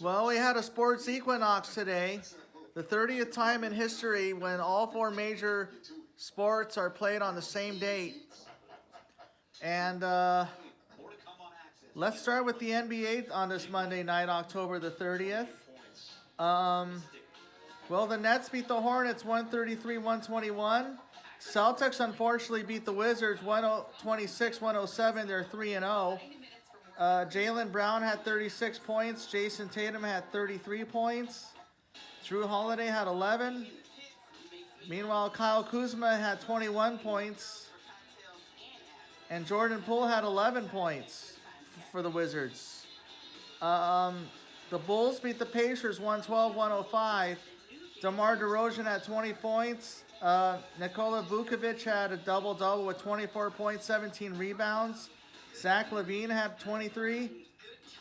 Well, we had a sports equinox today, the 30th time in history when all four major sports are played on the same date. And let's start with the NBA on this Monday night, October the 30th. Well, the Nets beat the Hornets 133-121. Celtics unfortunately beat the Wizards 126-107. They're 3-0. Jaylen Brown had 36 points. Jason Tatum had 33 points. Drew Holiday had 11. Meanwhile, Kyle Kuzma had 21 points. And Jordan Poole had 11 points for the Wizards. The Bulls beat the Pacers 112-105. DeMar DeRozan had 20 points. Nikola Vucevic had a double-double with 24 points, 17 rebounds. Zach LaVine had 23.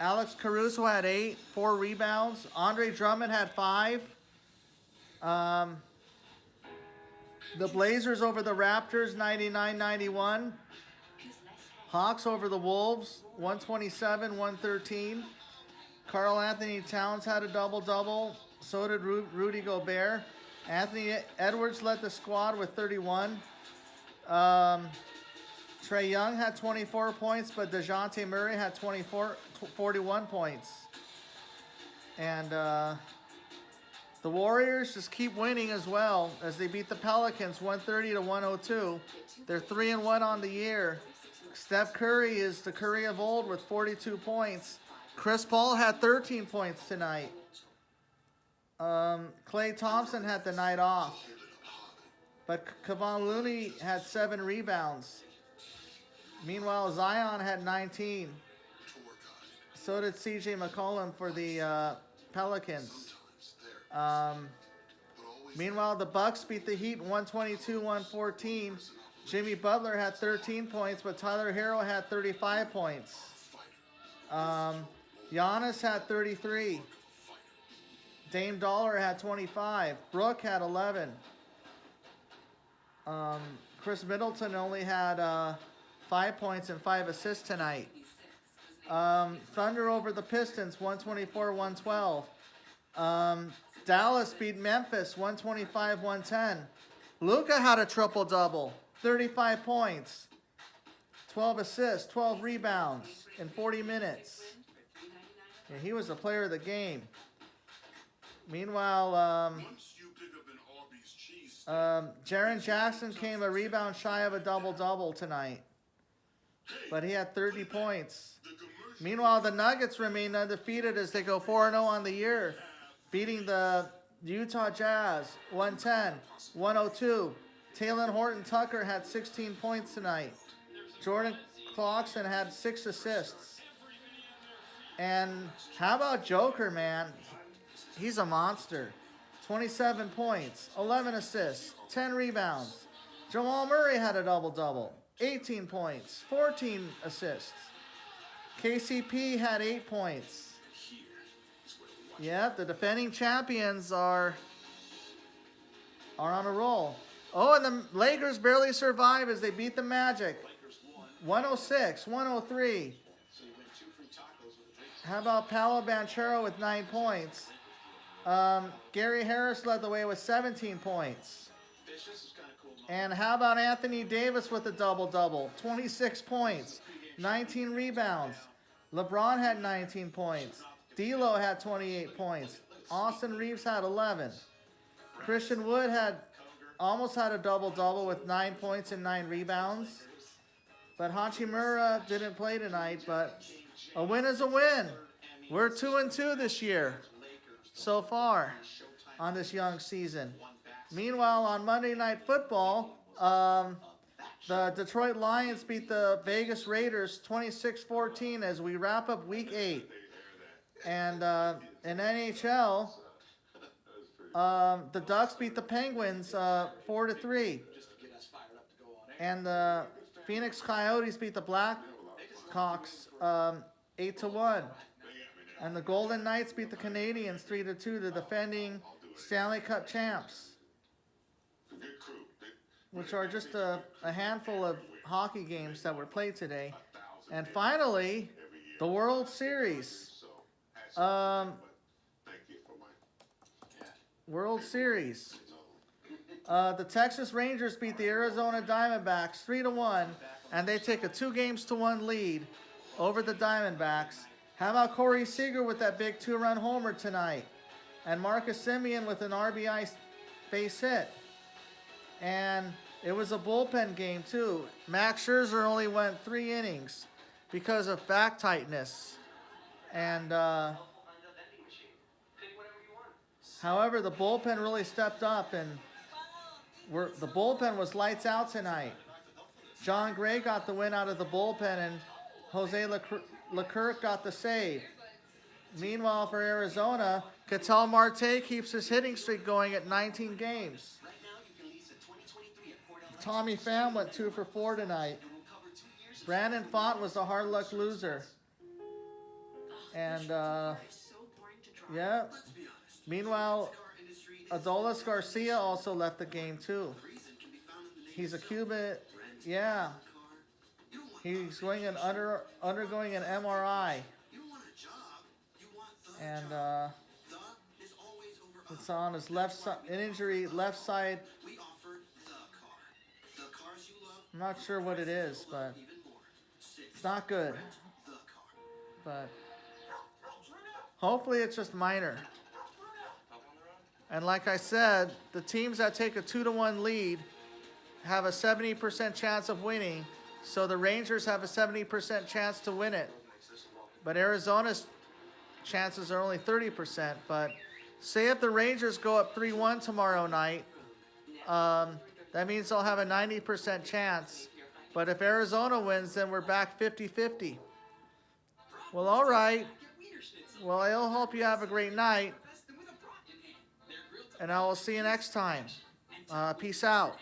Alex Caruso had 8, 4 rebounds. Andre Drummond had 5. The Blazers over the Raptors, 99-91. Hawks over the Wolves, 127-113. Karl Anthony Towns had a double-double. So did Rudy Gobert. Anthony Edwards led the squad with 31. Trae Young had 24 points, but DeJounte Murray had 41 points. And the Warriors just keep winning as well as they beat the Pelicans 130-102. They're 3-1 on the year. Steph Curry is the Curry of old with 42 points. Chris Paul had 13 points tonight. Klay Thompson had the night off. But Kevon Looney had 7 rebounds. Meanwhile, Zion had 19. So did C.J. McCollum for the Pelicans. Meanwhile, the Bucks beat the Heat 122-114. Jimmy Butler had 13 points, but Tyler Hero had 35 points. Giannis had 33. Dame Dollar had 25. Brooke had 11. Chris Middleton only had 5 points and 5 assists tonight. Thunder over the Pistons, 124-112. Dallas beat Memphis, 125-110. Luka had a triple-double, 35 points, 12 assists, 12 rebounds in 40 minutes. Yeah, he was the player of the game. Meanwhile, Jaren Jackson came a rebound shy of a double-double tonight, but he had 30 points. Meanwhile, the Nuggets remain undefeated as they go 4-0 on the year, beating the Utah Jazz 110-102. Talen Horton-Tucker had 16 points tonight. Jordan Clarkson had 6 assists. And how about Joker, man? He's a monster. 27 points, 11 assists, 10 rebounds. Jamal Murray had a double-double, 18 points, 14 assists. KCP had 8 points. Yeah, the defending champions are on a roll. Oh, and the Lakers barely survive as they beat the Magic 106-103. How about Paolo Banchero with 9 points? Gary Harris led the way with 17 points. And how about Anthony Davis with a double-double? 26 points, 19 rebounds. LeBron had 19 points. D'Lo had 28 points. Austin Reeves had 11. Christian Wood almost had a double-double with 9 points and 9 rebounds. But Hachimura didn't play tonight, but a win is a win. We're 2-2 this year so far on this young season. Meanwhile, on Monday Night Football, the Detroit Lions beat the Vegas Raiders 26-14 as we wrap up Week 8. And in NHL, the Ducks beat the Penguins 4-3. And the Phoenix Coyotes beat the Blackhawks 8-1. And the Golden Knights beat the Canadiens 3-2, the defending Stanley Cup champs, which are just a handful of hockey games that were played today. And finally, the World Series. World Series. The Texas Rangers beat the Arizona Diamondbacks 3-1, and they take a 2-1 lead over the Diamondbacks. How about Corey Seager with that big 2-run homer tonight? And Marcus Semien with an RBI base hit. And it was a bullpen game, too. Max Scherzer only went 3 innings because of back tightness. And, however, the bullpen really stepped up, and the bullpen was lights out tonight. John Gray got the win out of the bullpen, and Jose Leclerc got the save. Meanwhile, for Arizona, Ketel Marte keeps his hitting streak going at 19 games. Tommy Pham went 2 for 4 tonight. Brandon Pfaadt was a hard luck loser. And, yeah. Meanwhile, Adolis Garcia also left the game, too. He's a Cuban, yeah. He's going and undergoing an MRI. And it's on his left side, an injury, left side. I'm not sure what it is, but it's not good. But hopefully it's just minor. And like I said, the teams that take a 2-1 lead have a 70% chance of winning. So the Rangers have a 70% chance to win it. But Arizona's chances are only 30%. But say if the Rangers go up 3-1 tomorrow night, that means they'll have a 90% chance. But if Arizona wins, then we're back 50-50. Well, all right. Well, I'll hope you have a great night. And I will see you next time. Peace out.